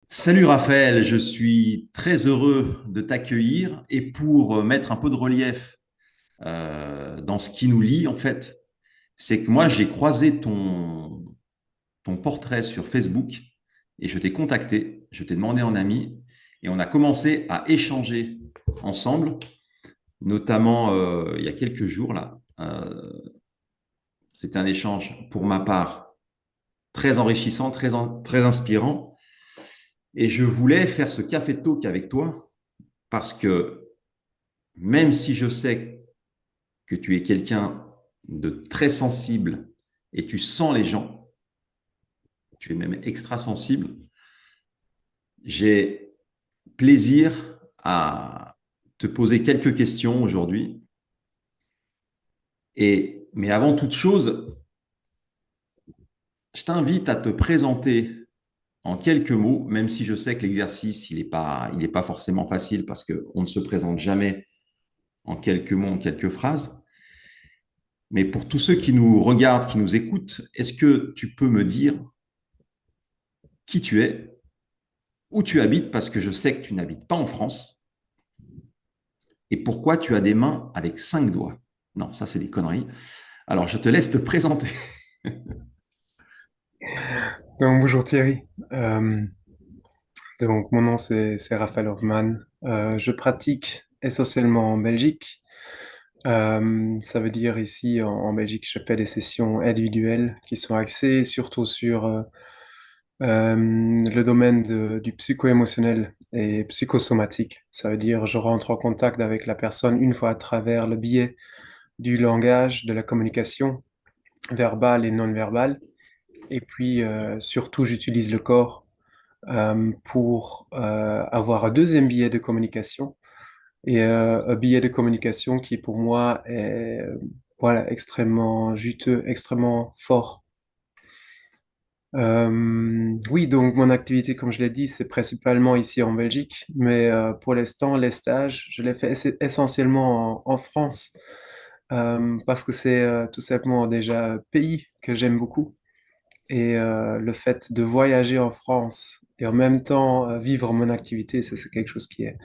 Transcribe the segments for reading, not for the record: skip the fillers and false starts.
Salut Raphaël, je suis très heureux de t'accueillir et pour mettre un peu de relief dans ce qui nous lie en fait, c'est que moi j'ai croisé ton portrait sur Facebook et je t'ai contacté, je t'ai demandé en ami et on a commencé à échanger ensemble, notamment il y a quelques jours là. C'était un échange pour ma part très enrichissant, très inspirant et je voulais faire ce café talk avec toi parce que même si je sais que tu es quelqu'un de très sensible et tu sens les gens, tu es même extra sensible, j'ai plaisir à te poser quelques questions aujourd'hui. Mais avant toute chose, je t'invite à te présenter en quelques mots, même si je sais que l'exercice, il est pas forcément facile parce qu'on ne se présente jamais en quelques mots, en quelques phrases. Mais pour tous ceux qui nous regardent, qui nous écoutent, est-ce que tu peux me dire qui tu es, où tu habites, parce que je sais que tu n'habites pas en France, et pourquoi tu as des mains avec 5 doigts? Non, ça c'est des conneries. Alors je te laisse te présenter. Donc, bonjour Thierry. Donc, mon nom c'est Raphaël Hoffman. Je pratique essentiellement en Belgique. Ça veut dire ici en Belgique, je fais des sessions individuelles qui sont axées surtout sur le domaine du psycho-émotionnel et psychosomatique. Ça veut dire je rentre en contact avec la personne une fois à travers le biais du langage, de la communication verbale et non verbale. Et puis surtout, j'utilise le corps pour avoir un deuxième billet de communication et un billet de communication qui pour moi est voilà, extrêmement juteux, extrêmement fort. Oui, donc mon activité, comme je l'ai dit, c'est principalement ici en Belgique, mais pour l'instant, les stages, je les fais essentiellement en France, parce que c'est tout simplement déjà un pays que j'aime beaucoup. Et le fait de voyager en France et en même temps vivre mon activité, ça, c'est quelque chose qui est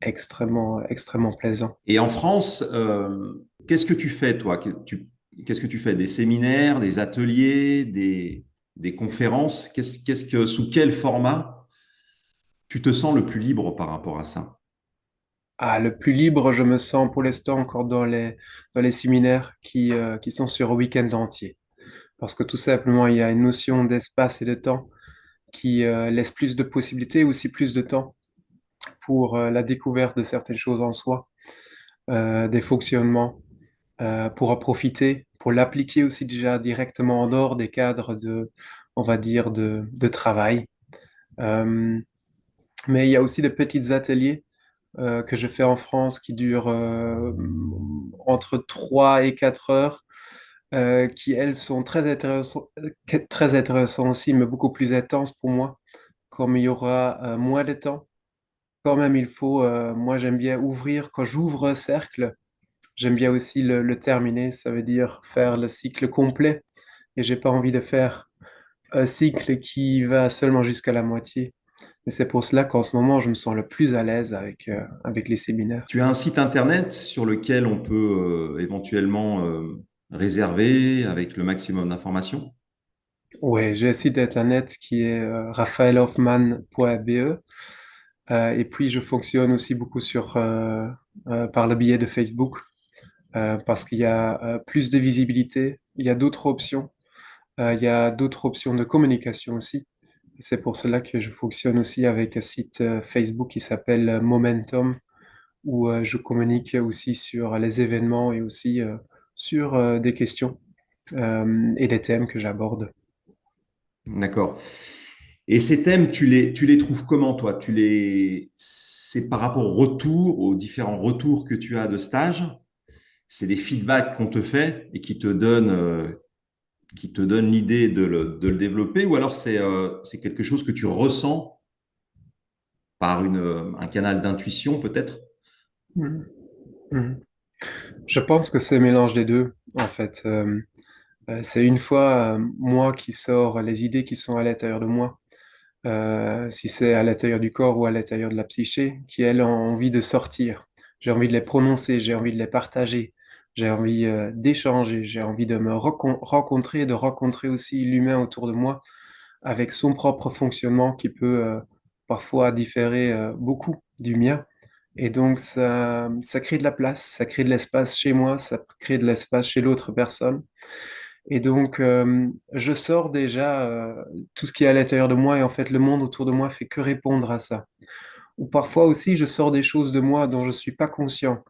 extrêmement, extrêmement plaisant. Et en France, qu'est-ce que tu fais, toi? Qu'est-ce que tu fais? Des séminaires, des ateliers, des conférences? Sous quel format tu te sens le plus libre par rapport à ça? Ah, le plus libre, je me sens pour l'instant encore dans les séminaires qui sont sur un week-end entier. Parce que tout simplement, il y a une notion d'espace et de temps qui laisse plus de possibilités, aussi plus de temps pour la découverte de certaines choses en soi, des fonctionnements, pour en profiter, pour l'appliquer aussi déjà directement en dehors des cadres on va dire, de travail. Euh, mais il y a aussi des petits ateliers que je fais en France qui durent entre 3 et 4 heures, qui elles sont très intéressants aussi, mais beaucoup plus intenses pour moi. Comme il y aura moins de temps, quand même il faut, moi j'aime bien ouvrir, quand j'ouvre un cercle, j'aime bien aussi le terminer, ça veut dire faire le cycle complet, et j'ai pas envie de faire un cycle qui va seulement jusqu'à la moitié. Et c'est pour cela qu'en ce moment, je me sens le plus à l'aise avec les séminaires. Tu as un site internet sur lequel on peut éventuellement réserver avec le maximum d'informations? Ouais, j'ai un site internet qui est raphaelhoffman.be. Et puis, je fonctionne aussi beaucoup par le biais de Facebook, parce qu'il y a plus de visibilité, il y a d'autres options, il y a d'autres options de communication aussi. C'est pour cela que je fonctionne aussi avec un site Facebook qui s'appelle Momentum, où je communique aussi sur les événements et aussi sur des questions et des thèmes que j'aborde. D'accord. Et ces thèmes, tu les trouves comment, toi? C'est par rapport au retour, aux différents retours que tu as de stage? C'est des feedbacks qu'on te fait et qui te donnent l'idée de le développer? Ou alors c'est quelque chose que tu ressens par un canal d'intuition, peut-être? Mhm. Mhm. Je pense que c'est un mélange des deux, en fait. C'est une fois moi qui sors les idées qui sont à l'intérieur de moi. si c'est à l'intérieur du corps ou à l'intérieur de la psyché, qui elles ont envie de sortir. J'ai envie de les prononcer, j'ai envie de les partager, j'ai envie d'échanger, j'ai envie de me rencontrer, de rencontrer aussi l'humain autour de moi avec son propre fonctionnement qui peut parfois différer beaucoup du mien. Et donc, ça crée de la place, ça crée de l'espace chez moi, ça crée de l'espace chez l'autre personne. Et donc, je sors déjà tout ce qui est à l'intérieur de moi et en fait, le monde autour de moi fait que répondre à ça. Ou parfois aussi, je sors des choses de moi dont je ne suis pas conscient.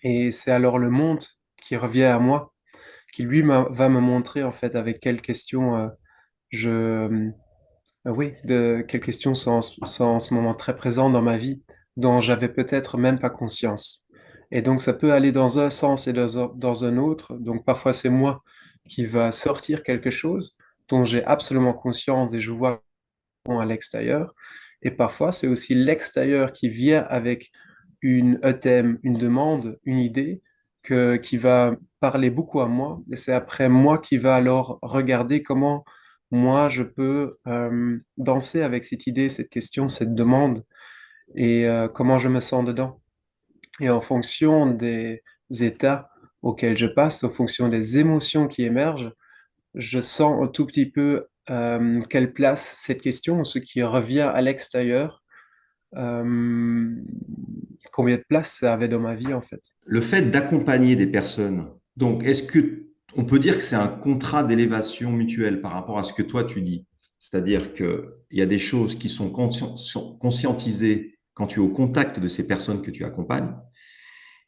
Et c'est alors le monde qui revient à moi, qui lui va me montrer en fait avec quelles questions je, oui, de quelles questions sont en ce moment très présentes dans ma vie, dont j'avais peut-être même pas conscience. Et donc, ça peut aller dans un sens et dans un autre. Donc, parfois, c'est moi qui va sortir quelque chose dont j'ai absolument conscience et je vois à l'extérieur. Et parfois, c'est aussi l'extérieur qui vient avec un thème, une demande, une idée qui va parler beaucoup à moi. Et c'est après moi qui va alors regarder comment moi je peux danser avec cette idée, cette question, cette demande et comment je me sens dedans. Et en fonction des états auxquels je passe, en fonction des émotions qui émergent, je sens un tout petit peu quelle place cette question, ce qui revient à l'extérieur, euh, combien de place ça avait dans ma vie en fait. Le fait d'accompagner des personnes, donc est-ce que on peut dire que c'est un contrat d'élévation mutuelle par rapport à ce que toi tu dis? C'est-à-dire qu'il y a des choses qui sont conscientisées quand tu es au contact de ces personnes que tu accompagnes,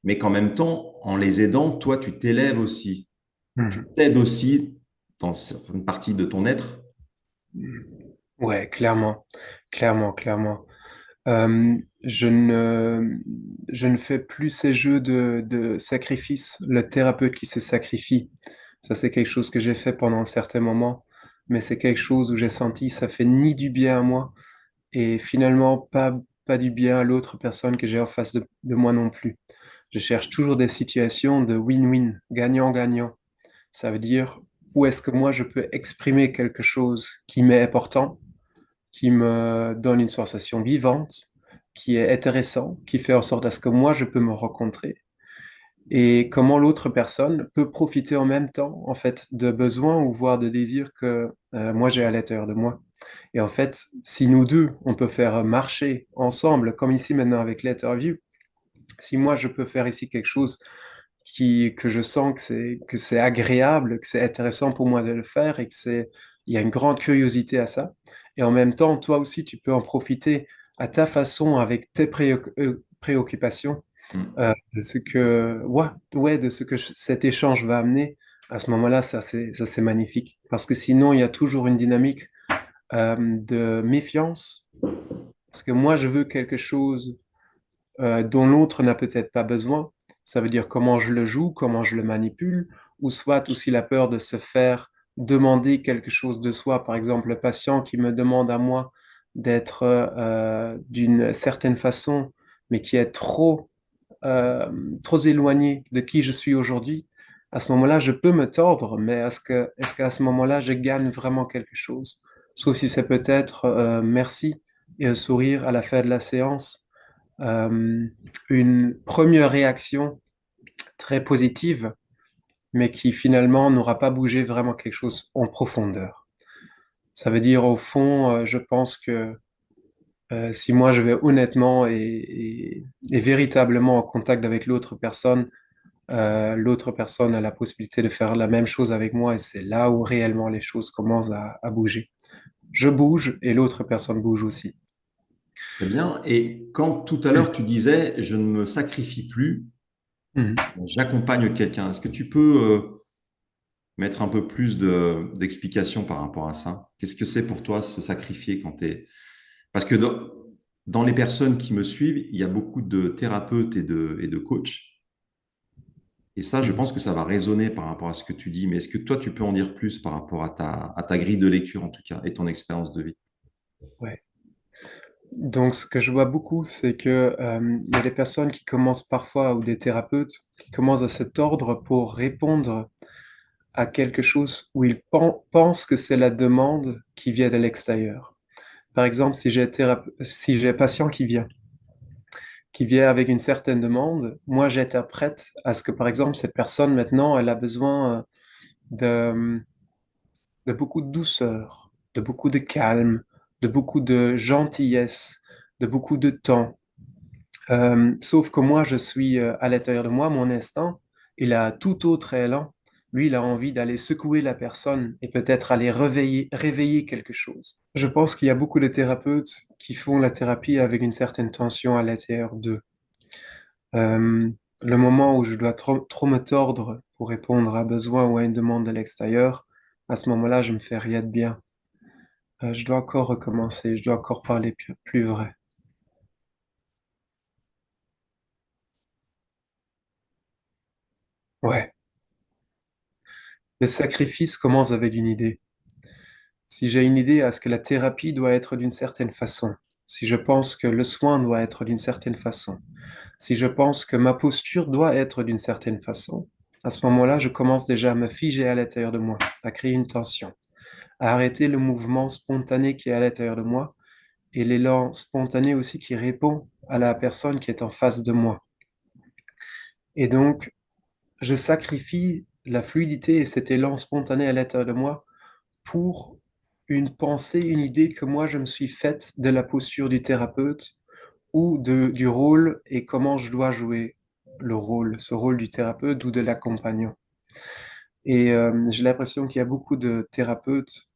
mais qu'en même temps, en les aidant, toi, tu t'élèves aussi. Tu Mhm. t'aides aussi dans certaines parties de ton être. Ouais, clairement, clairement, clairement. Euh, je ne, je ne fais plus ces jeux de sacrifice, le thérapeute qui se sacrifie. Ça, c'est quelque chose que j'ai fait pendant un certain moment, mais c'est quelque chose où j'ai senti ça fait ni du bien à moi et finalement pas du bien à l'autre personne que j'ai en face de moi non plus. Je cherche toujours des situations de win-win, gagnant-gagnant. Ça veut dire où est-ce que moi je peux exprimer quelque chose qui m'est important, qui me donne une sensation vivante, qui est intéressant, qui fait en sorte à ce que moi je peux me rencontrer et comment l'autre personne peut profiter en même temps en fait de besoins ou voire de désirs que moi j'ai à l'intérieur de moi. Et en fait, si nous deux, on peut faire marcher ensemble, comme ici maintenant avec l'interview, si moi je peux faire ici quelque chose que je sens que c'est agréable, que c'est intéressant pour moi de le faire et il y a une grande curiosité à ça. Et en même temps, toi aussi, tu peux en profiter à ta façon avec tes préoccupations Mm. de ce que, ouais, de ce que cet échange va amener. À ce moment-là, ça, c'est magnifique. Parce que sinon, il y a toujours une dynamique de méfiance. Parce que moi, je veux quelque chose dont l'autre n'a peut-être pas besoin. Ça veut dire comment je le joue, comment je le manipule, ou soit aussi la peur de se faire demander quelque chose de soi. Par exemple, le patient qui me demande à moi d'être d'une certaine façon, mais qui est euh, trop éloigné de qui je suis aujourd'hui. À ce moment-là, je peux me tordre, mais est-ce qu'à ce moment-là, je gagne vraiment quelque chose? Sauf si c'est peut-être merci et un sourire à la fin de la séance, euh, une première réaction très positive, mais qui finalement n'aura pas bougé vraiment quelque chose en profondeur. Ça veut dire, au fond, je pense que si moi je vais honnêtement et véritablement en contact avec l'autre personne a la possibilité de faire la même chose avec moi et c'est là où réellement les choses commencent à bouger. Je bouge et l'autre personne bouge aussi. Très bien. Et quand tout à l'heure tu disais, je ne me sacrifie plus, Mhm. j'accompagne quelqu'un, est-ce que tu peux mettre un peu plus d'explications par rapport à ça? Qu'est-ce que c'est pour toi se sacrifier quand tu es... Parce que dans les personnes qui me suivent, il y a beaucoup de thérapeutes et de coachs. Et ça, je Mhm. pense que ça va résonner par rapport à ce que tu dis. Mais est-ce que toi, tu peux en dire plus par rapport à ta grille de lecture, en tout cas, et ton expérience de vie? Ouais. Donc, ce que je vois beaucoup, c'est que, il y a des personnes qui commencent parfois, ou des thérapeutes, qui commencent à se tordre pour répondre à quelque chose où ils pensent que c'est la demande qui vient de l'extérieur. Par exemple, si j'ai un patient qui vient avec une certaine demande, moi j'interprète à ce que, par exemple, cette personne maintenant, elle a besoin de, de beaucoup de douceur, de beaucoup de calme, de beaucoup de gentillesse, de beaucoup de temps. Sauf que moi, je suis à l'intérieur de moi, mon instinct, il a tout autre élan. Lui, il a envie d'aller secouer la personne et peut-être aller réveiller quelque chose. Je pense qu'il y a beaucoup de thérapeutes qui font la thérapie avec une certaine tension à l'intérieur d'eux. Euh, le moment où je dois trop me tordre pour répondre à besoin ou à une demande de l'extérieur, à ce moment-là, je me fais rien de bien. Je dois encore recommencer, je dois encore parler plus vrai. Ouais. Le sacrifice commence avec une idée. Si j'ai une idée à ce que la thérapie doit être d'une certaine façon, si je pense que le soin doit être d'une certaine façon, si je pense que ma posture doit être d'une certaine façon, à ce moment-là, je commence déjà à me figer à l'intérieur de moi, à créer une tension, à arrêter le mouvement spontané qui est à l'intérieur de moi et l'élan spontané aussi qui répond à la personne qui est en face de moi. Et donc, je sacrifie la fluidité et cet élan spontané à l'intérieur de moi pour une pensée, une idée que moi je me suis faite de la posture du thérapeute ou du rôle et comment je dois jouer le rôle, ce rôle du thérapeute ou de l'accompagnant. Et j'ai l'impression qu'il y a beaucoup de thérapeutes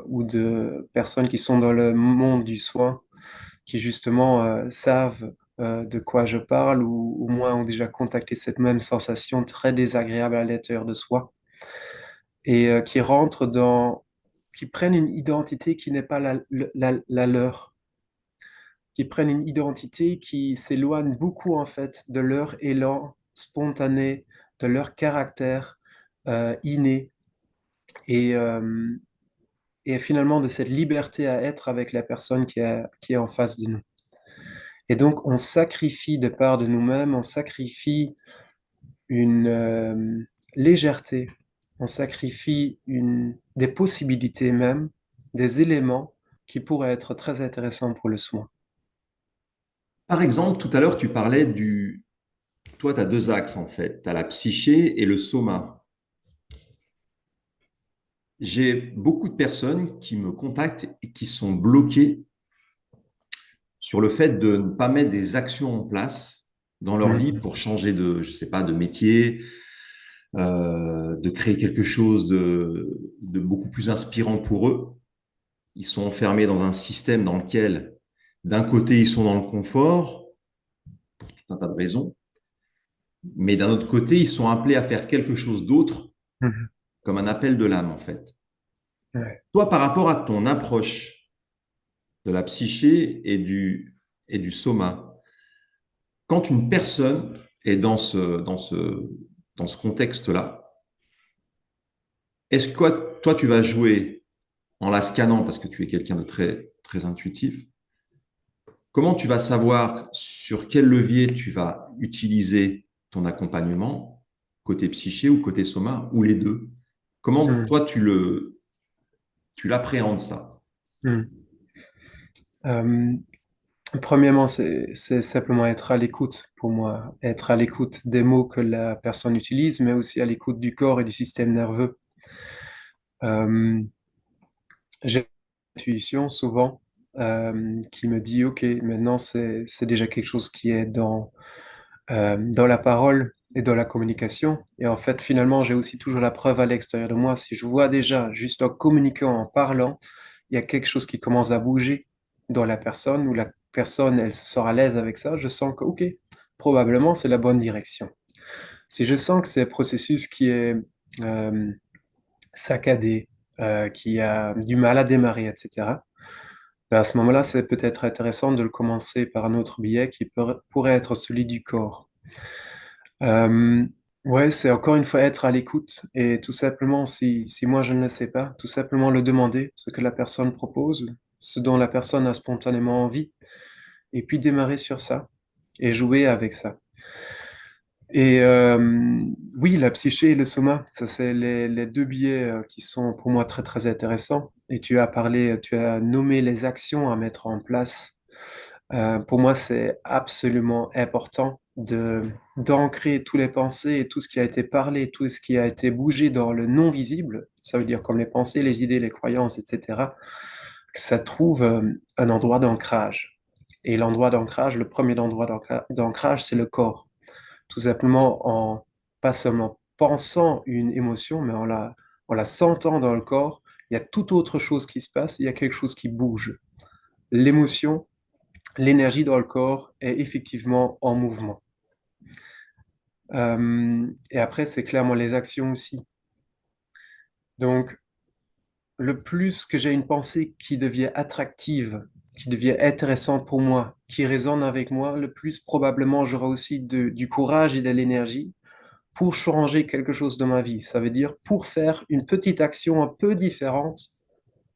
ou de personnes qui sont dans le monde du soin qui justement savent de quoi je parle ou au moins ont déjà contacté cette même sensation très désagréable à l'intérieur de soi et qui rentrent qui prennent une identité qui n'est pas la leur, qui prennent une identité qui s'éloigne beaucoup en fait de leur élan spontané, de leur caractère inné et, euh, et finalement de cette liberté à être avec la personne qui est en face de nous. Et donc on sacrifie de part de nous-mêmes, on sacrifie une légèreté, on sacrifie des possibilités même, des éléments qui pourraient être très intéressants pour le soin. Par exemple, tout à l'heure, tu parlais du... Toi, tu as deux axes en fait. Tu as la psyché et le soma. J'ai beaucoup de personnes qui me contactent et qui sont bloquées sur le fait de ne pas mettre des actions en place dans leur vie Mhm. pour changer de, je sais pas, de métier, de créer quelque chose de beaucoup plus inspirant pour eux. Ils sont enfermés dans un système dans lequel, d'un côté, ils sont dans le confort, pour tout un tas de raisons, mais d'un autre côté, ils sont appelés à faire quelque chose d'autre, Mhm. comme un appel de l'âme, en fait. Ouais. Toi, par rapport à ton approche de la psyché et du soma, quand une personne est dans ce contexte-là, est-ce que toi, tu vas jouer en la scannant parce que tu es quelqu'un de très, très intuitif? Comment tu vas savoir sur quel levier tu vas utiliser ton accompagnement, côté psyché ou côté soma, ou les deux? Comment Mhm. toi, tu l'appréhendes ça? Mhm. Euh, Premièrement, c'est simplement être à l'écoute pour moi, être à l'écoute des mots que la personne utilise, mais aussi à l'écoute du corps et du système nerveux. Euh, j'ai une intuition souvent qui me dit, OK, maintenant c'est déjà quelque chose qui est dans la parole et dans la communication. Et en fait, finalement, j'ai aussi toujours la preuve à l'extérieur de moi. Si je vois déjà, juste en communiquant, en parlant, il y a quelque chose qui commence à bouger dans la personne, où la personne, elle se sent à l'aise avec ça, je sens que, OK, probablement, c'est la bonne direction. Si je sens que c'est un processus qui est euh, saccadé, qui a du mal à démarrer, etc., ben à ce moment-là, c'est peut-être intéressant de le commencer par un autre biais qui pourrait être celui du corps. Euh, ouais, c'est encore une fois être à l'écoute et tout simplement, si moi je ne le sais pas, tout simplement le demander, ce que la personne propose, ce dont la personne a spontanément envie, et puis démarrer sur ça et jouer avec ça. Et oui, la psyché et le soma, ça c'est les deux biais qui sont pour moi très très intéressants. et tu as nommé les actions à mettre en place. Pour moi, c'est absolument important d'ancrer toutes les pensées et tout ce qui a été parlé, tout ce qui a été bougé dans le non visible, ça veut dire comme les pensées, les idées, les croyances, etc., que ça trouve un endroit d'ancrage. Et l'endroit d'ancrage, le premier endroit d'ancrage, c'est le corps. Tout simplement en pas seulement pensant une émotion, mais en la sentant dans le corps, il y a toute autre chose qui se passe, il y a quelque chose qui bouge. L'émotion, l'énergie dans le corps est effectivement en mouvement. Et après, c'est clairement les actions aussi. Donc, le plus que j'ai une pensée qui devient attractive, qui devient intéressante pour moi, qui résonne avec moi, le plus probablement j'aurai aussi du courage et de l'énergie pour changer quelque chose dans ma vie. Ça veut dire pour faire une petite action un peu différente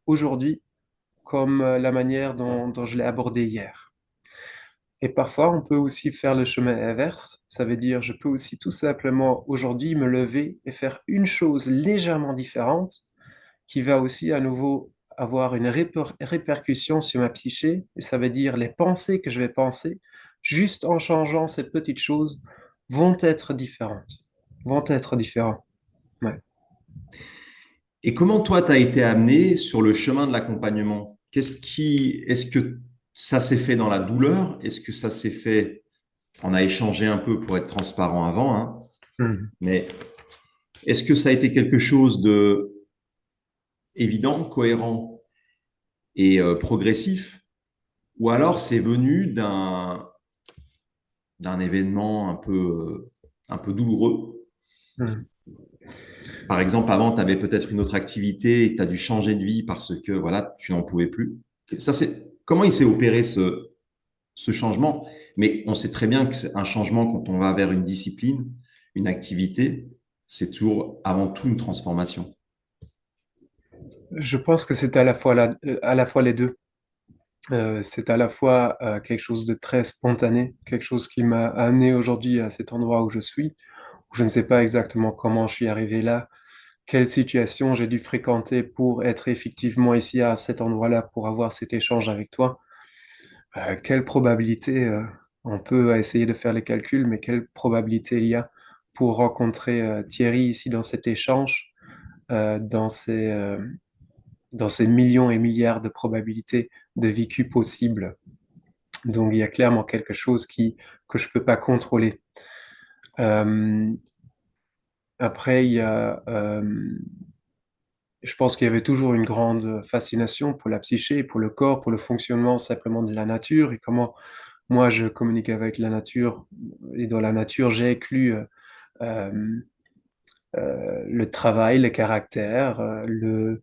aujourd'hui, comme la manière dont je l'ai abordé hier. Et parfois, on peut aussi faire le chemin inverse. Ça veut dire, je peux aussi tout simplement aujourd'hui me lever et faire une chose légèrement différente qui va aussi à nouveau avoir une répercussion sur ma psyché. Et ça veut dire les pensées que je vais penser, juste en changeant cette petite chose, vont être différentes. Vont être différentes. Ouais. Et comment toi, tu as été amené sur le chemin de l'accompagnement? Est-ce que ça s'est fait dans la douleur? Est-ce que ça s'est fait, on a échangé un peu pour être transparent avant, hein, Mhm. mais est-ce que ça a été quelque chose de évident, cohérent et progressif? Ou alors c'est venu d'un événement un peu douloureux? Mhm. Par exemple, avant, tu avais peut-être une autre activité et tu as dû changer de vie parce que voilà, tu n'en pouvais plus. Comment il s'est opéré ce changement? Mais on sait très bien que c'est un changement quand on va vers une discipline, une activité, c'est toujours avant tout une transformation. Je pense que c'est à la fois les deux. C'est à la fois quelque chose de très spontané, quelque chose qui m'a amené aujourd'hui à cet endroit où je suis, où je ne sais pas exactement comment je suis arrivé là, quelle situation j'ai dû fréquenter pour être effectivement ici à cet endroit-là, pour avoir cet échange avec toi. Quelle probabilité, on peut essayer de faire les calculs, mais quelle probabilité il y a pour rencontrer Thierry ici dans cet échange, euh, dans ces, euh, dans ces millions et milliards de probabilités de vécu possibles. Donc il y a clairement quelque chose que je ne peux pas contrôler. Euh, après, je pense qu'il y avait toujours une grande fascination pour la psyché, pour le corps, pour le fonctionnement simplement de la nature et comment moi je communique avec la nature. Et dans la nature, j'ai inclus euh, le travail, le caractère, le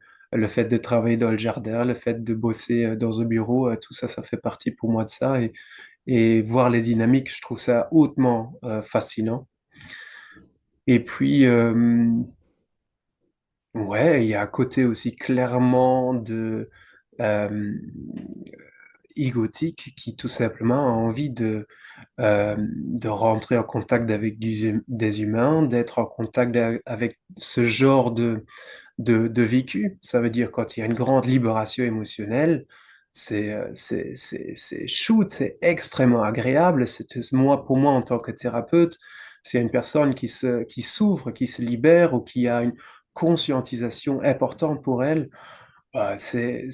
fait de travailler dans le jardin, le fait de bosser dans un bureau, tout ça, ça fait partie pour moi de ça. Et voir les dynamiques, je trouve ça hautement fascinant. Et puis, ouais, il y a un côté aussi clairement euh, égotique qui tout simplement a envie de rentrer en contact avec des humains, d'être en contact avec ce genre de vécu. Ça veut dire quand il y a une grande libération émotionnelle, c'est shoot, c'est extrêmement agréable. Moi, pour moi, en tant que thérapeute, c'est une personne qui s'ouvre, qui se libère ou qui a une conscientisation importante pour elle. C'est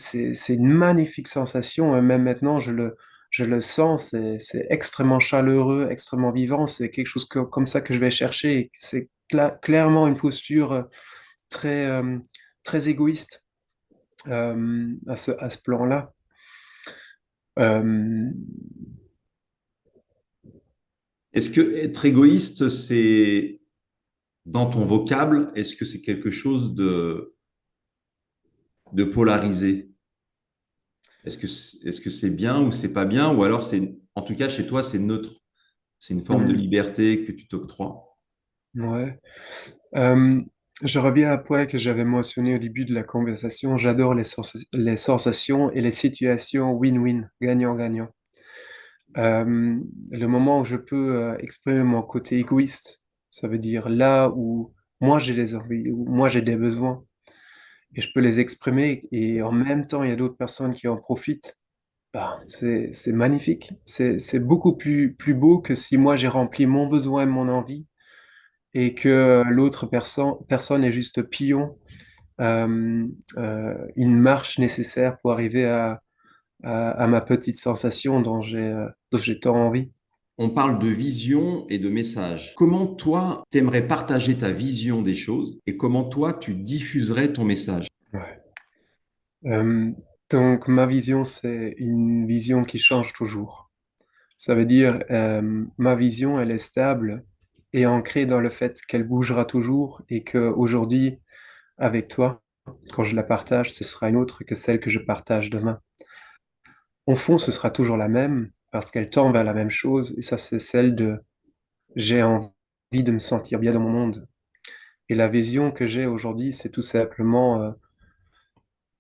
une magnifique sensation. Et même maintenant, je le sens. C'est extrêmement chaleureux, extrêmement vivant. C'est quelque chose comme ça que je vais chercher. Et c'est clairement une posture très, très égoïste à ce plan-là. Euh, Est-ce que être égoïste, c'est dans ton vocable, est-ce que c'est quelque chose de polarisé? Est-ce que c'est bien ou c'est pas bien? Ou alors c'est, en tout cas, chez toi, c'est neutre. C'est une forme de hmm, liberté que tu t'octroies. ouais. Euh, je reviens à un point que j'avais mentionné au début de la conversation. J'adore les sensations et les situations win-win, gagnant-gagnant. Le moment où je peux exprimer mon côté égoïste, ça veut dire là où moi j'ai des envies, où moi j'ai des besoins, et je peux les exprimer et en même temps, il y a d'autres personnes qui en profitent. Bah, c'est magnifique. C'est beaucoup plus beau que si moi j'ai rempli mon besoin et mon envie et que l'autre personne est juste pion, euh, une marche nécessaire pour arriver à ma petite sensation dont j'ai tant envie. On parle de vision et de message. Comment toi, t'aimerais partager ta vision des choses et comment toi, tu diffuserais ton message? Ouais. Euh, donc ma vision, c'est une vision qui change toujours. Ça veut dire, ma vision, elle est stable et ancrée dans le fait qu'elle bougera toujours et qu'aujourd'hui, avec toi, quand je la partage, ce sera une autre que celle que je partage demain. Au fond, ce sera toujours la même parce qu'elle tend vers la même chose et ça, c'est celle de j'ai envie de me sentir bien dans mon monde. Et la vision que j'ai aujourd'hui, c'est tout simplement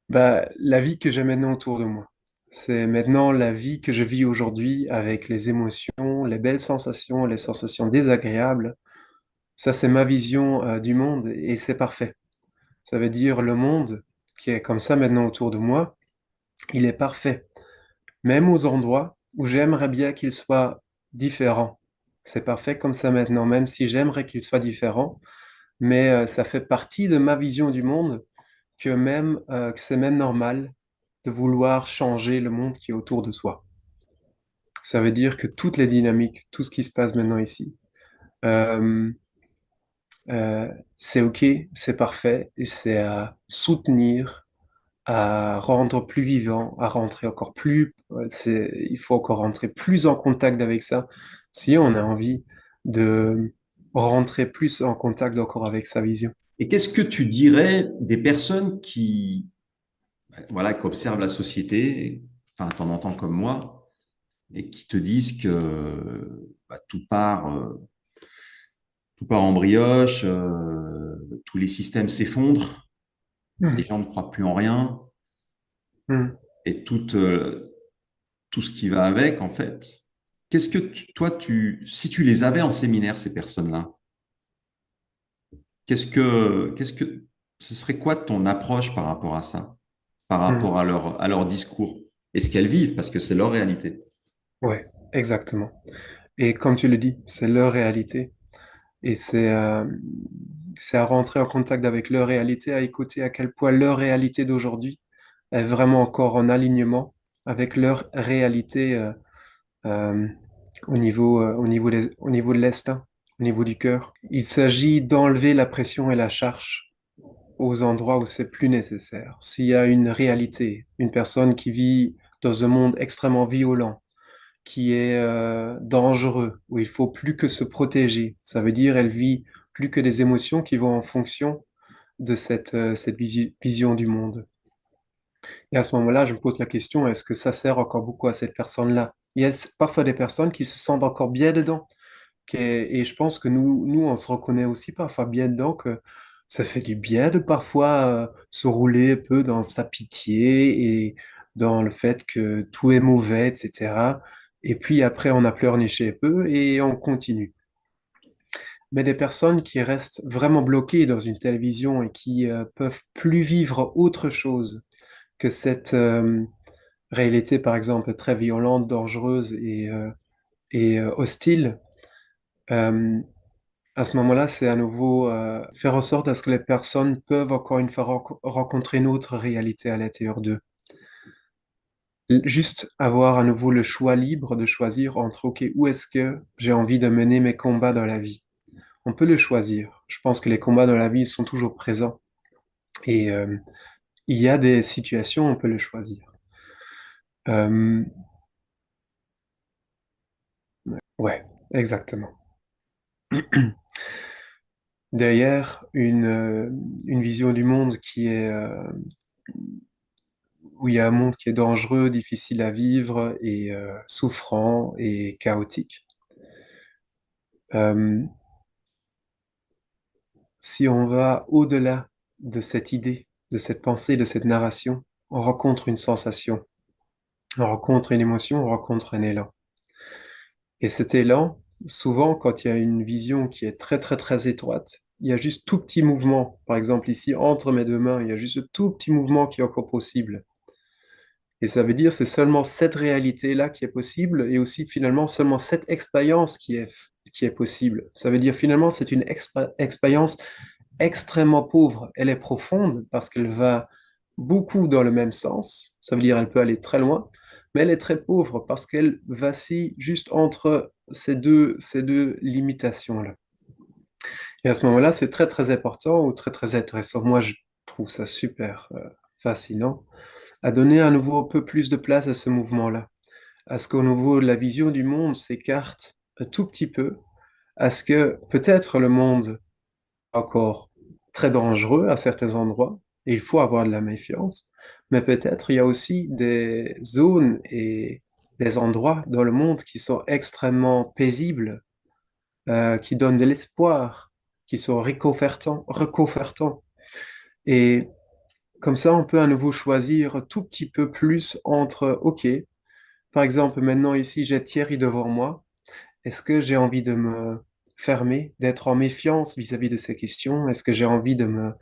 la vie que j'ai maintenant autour de moi. C'est maintenant la vie que je vis aujourd'hui avec les émotions, les belles sensations, les sensations désagréables. Ça, c'est ma vision du monde et c'est parfait. Ça veut dire le monde qui est comme ça maintenant autour de moi, il est parfait. Même aux endroits où j'aimerais bien qu'il soit différent. C'est parfait comme ça maintenant, même si j'aimerais qu'il soit différent, mais ça fait partie de ma vision du monde que c'est même normal de vouloir changer le monde qui est autour de soi. Ça veut dire que toutes les dynamiques, tout ce qui se passe maintenant ici, euh, c'est OK, c'est parfait, et c'est à soutenir, à rendre plus vivant, à rentrer encore plus, il faut encore rentrer plus en contact avec ça si on a envie de rentrer plus en contact encore avec sa vision. Et qu'est-ce que tu dirais des personnes voilà, qui observent la société, enfin, de temps en temps comme moi, et qui te disent que bah, tout part en brioche, tous les systèmes s'effondrent, les Mhm. gens ne croient plus en rien, Mhm. et tout ce qui va avec, en fait. Qu'est-ce que toi, si tu les avais en séminaire, ces personnes-là, qu'est-ce que, ce serait quoi ton approche par rapport à ça, par rapport Mhm. à leur discours et ce qu'elles vivent, parce que c'est leur réalité. Ouais, exactement. Et comme tu le dis, c'est leur réalité. Et c'est à rentrer en contact avec leur réalité, à écouter à quel point leur réalité d'aujourd'hui est vraiment encore en alignement avec leur réalité euh, au niveau de l'instinct, au niveau du cœur. Il s'agit d'enlever la pression et la charge aux endroits où c'est plus nécessaire. S'il y a une réalité, une personne qui vit dans un monde extrêmement violent, qui est dangereux, où il faut plus que se protéger. Ça veut dire elle vit plus que des émotions qui vont en fonction de cette vision du monde. Et à ce moment-là, je me pose la question, est-ce que ça sert encore beaucoup à cette personne-là? Il y a parfois des personnes qui se sentent encore bien dedans. Et je pense que nous, on se reconnaît aussi parfois bien dedans, que ça fait du bien de parfois se rouler un peu dans sa pitié et dans le fait que tout est mauvais, etc. Et puis après, on a pleurniché un peu et on continue. Mais des personnes qui restent vraiment bloquées dans une telle vision et qui peuvent plus vivre autre chose que cette réalité, par exemple, très violente, dangereuse et hostile, euh, à ce moment-là, c'est à nouveau faire en sorte à ce que les personnes peuvent encore une fois rencontrer une autre réalité à l'intérieur d'eux. Juste avoir à nouveau le choix libre de choisir entre, OK, où est-ce que j'ai envie de mener mes combats dans la vie? On peut le choisir. Je pense que les combats dans la vie sont toujours présents. Et il y a des situations où on peut le choisir. Euh, ouais, exactement. Derrière une vision du monde qui est où il y a un monde qui est dangereux, difficile à vivre et souffrant et chaotique. Euh, si on va au-delà de cette idée, de cette pensée, de cette narration, on rencontre une sensation, on rencontre une émotion, on rencontre un élan. Et cet élan, souvent, quand il y a une vision qui est très, très, très étroite, il y a juste tout petit mouvement. Par exemple, ici, entre mes deux mains, il y a juste tout petit mouvement qui est encore possible. Et ça veut dire c'est seulement cette réalité-là qui est possible et aussi finalement seulement cette expérience qui est possible. Ça veut dire finalement c'est une expérience extrêmement pauvre. Elle est profonde parce qu'elle va beaucoup dans le même sens. Ça veut dire elle peut aller très loin, mais elle est très pauvre parce qu'elle vacille juste entre ces deux limitations-là. Et à ce moment-là, c'est très très important ou très très intéressant. Moi, je trouve ça super fascinant à donner à nouveau un peu plus de place à ce mouvement-là, à ce qu'au niveau de la vision du monde s'écarte un tout petit peu, à ce que peut-être le monde est encore très dangereux à certains endroits, et il faut avoir de la méfiance, mais peut-être il y a aussi des zones et des endroits dans le monde qui sont extrêmement paisibles, qui donnent de l'espoir, qui sont réconfortants. Et comme ça, on peut à nouveau choisir un tout petit peu plus entre, OK, par exemple, maintenant ici, j'ai Thierry devant moi. Est-ce que j'ai envie de me fermer, d'être en méfiance vis-à-vis de ces questions? Est-ce que j'ai envie de me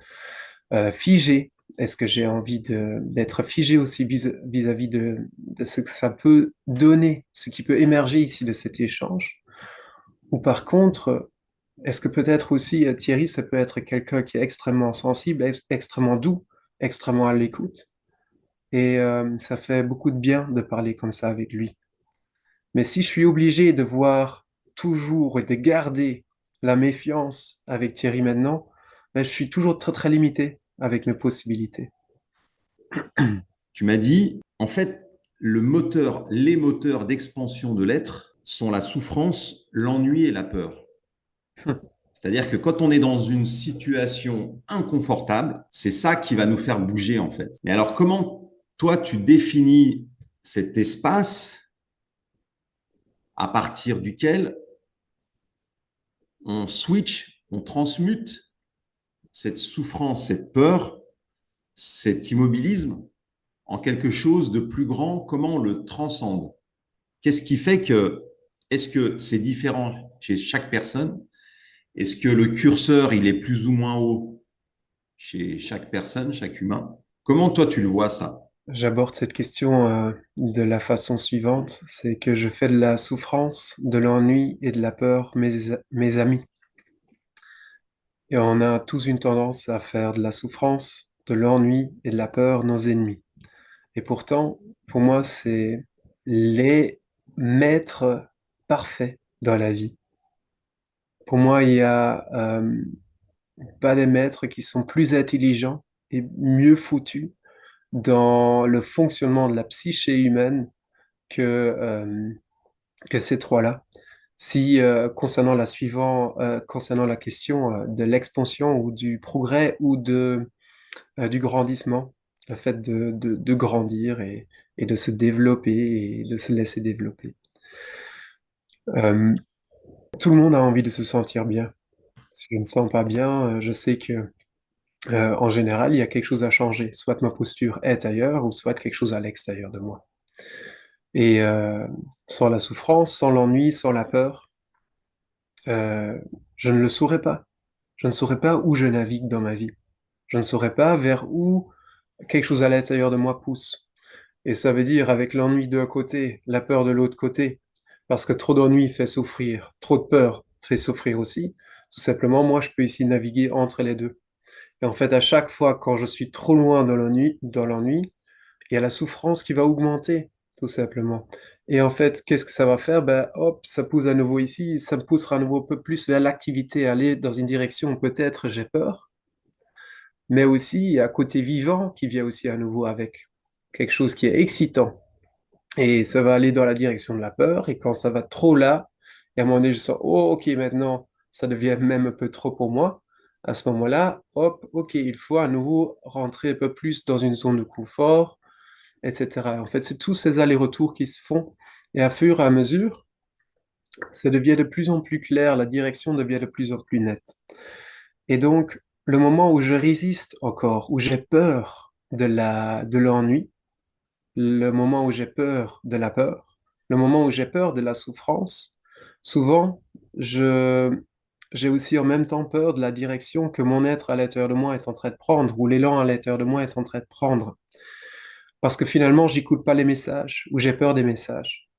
figer? Est-ce que j'ai envie d'être figé aussi vis-à-vis de ce que ça peut donner, ce qui peut émerger ici de cet échange? Ou par contre, est-ce que peut-être aussi Thierry, ça peut être quelqu'un qui est extrêmement sensible, extrêmement doux, extrêmement à l'écoute? Et ça fait beaucoup de bien de parler comme ça avec lui. Mais si je suis obligé de voir toujours et de garder la méfiance avec Thierry maintenant, ben, je suis toujours très très limité avec mes possibilités. Tu m'as dit, en fait, les moteurs d'expansion de l'être sont la souffrance, l'ennui et la peur. C'est-à-dire que quand on est dans une situation inconfortable, c'est ça qui va nous faire bouger en fait. Mais alors comment toi tu définis cet espace à partir duquel on switch, on transmute cette souffrance, cette peur, cet immobilisme en quelque chose de plus grand? Comment on le transcende? Qu'est-ce qui fait que, est-ce que c'est différent chez chaque personne? Est-ce que le curseur, il est plus ou moins haut chez chaque personne, chaque humain? Comment toi, tu le vois ça? J'aborde cette question de la façon suivante, c'est que je fais de la souffrance, de l'ennui et de la peur mes amis. Et on a tous une tendance à faire de la souffrance, de l'ennui et de la peur nos ennemis. Et pourtant, pour moi, c'est les maîtres parfaits dans la vie. Pour moi, il y a pas des maîtres qui sont plus intelligents et mieux foutus dans le fonctionnement de la psyché humaine que, que ces trois-là. Si concernant la question de l'expansion ou du progrès ou du grandissement, le fait de grandir et de se développer et de se laisser développer. Euh, Tout le monde a envie de se sentir bien. Si je ne me sens pas bien, je sais que en général, il y a quelque chose à changer. Soit ma posture est ailleurs, ou soit quelque chose à l'extérieur de moi. Et sans la souffrance, sans l'ennui, sans la peur, euh, je ne le saurais pas. Je ne saurais pas où je navigue dans ma vie. Je ne saurais pas vers où quelque chose à l'intérieur de moi pousse. Et ça veut dire avec l'ennui d'un côté, la peur de l'autre côté, parce que trop d'ennui fait souffrir, trop de peur fait souffrir aussi. Tout simplement, moi, je peux ici naviguer entre les deux. Et en fait, à chaque fois, quand je suis trop loin dans l'ennui, il y a la souffrance qui va augmenter, tout simplement. Et en fait, qu'est-ce que ça va faire? Ben, hop, ça pousse à nouveau ici, ça me poussera à nouveau un peu plus vers l'activité, aller dans une direction où peut-être j'ai peur, mais aussi il y a un côté vivant qui vient aussi à nouveau avec quelque chose qui est excitant. Et ça va aller dans la direction de la peur, et quand ça va trop là, et à un moment donné, je sens, oh, ok, maintenant, ça devient même un peu trop pour moi. À ce moment-là, hop, ok, il faut à nouveau rentrer un peu plus dans une zone de confort, etc. En fait, c'est tous ces allers-retours qui se font, et à fur et à mesure, ça devient de plus en plus clair, la direction devient de plus en plus nette. Et donc, le moment où je résiste encore, où j'ai peur de l'ennui, le moment où j'ai peur de la peur, le moment où j'ai peur de la souffrance, souvent, je, j'ai aussi en même temps peur de la direction que mon être à l'intérieur de moi est en train de prendre, ou l'élan à l'intérieur de moi est en train de prendre. Parce que finalement, j'écoute pas les messages, ou j'ai peur des messages.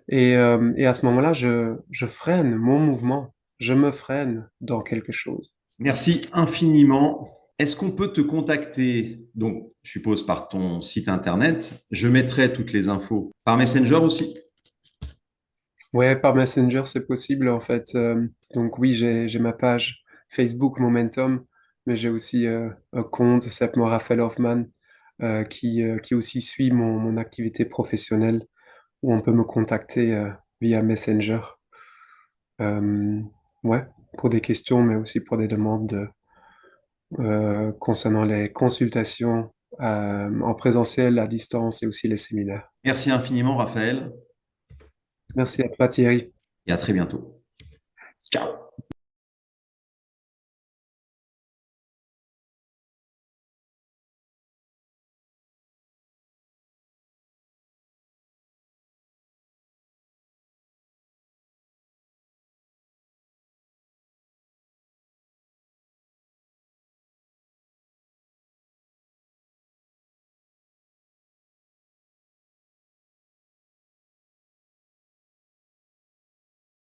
Et à ce moment-là, je freine mon mouvement, je me freine dans quelque chose. Merci infiniment. Est-ce qu'on peut te contacter, donc je suppose par ton site internet, je mettrai toutes les infos par Messenger aussi. Ouais, par Messenger, c'est possible en fait. Donc oui, j'ai ma page Facebook Momentum, mais j'ai aussi un compte, ça s'appelle Raphaël Hoffman, qui aussi suit mon activité professionnelle, où on peut me contacter via Messenger. Euh, ouais, pour des questions, mais aussi pour des demandes concernant les consultations en présentiel, à distance et aussi les séminaires. Merci infiniment, Raphaël, Merci à toi, Thierry. et à très bientôt. Ciao.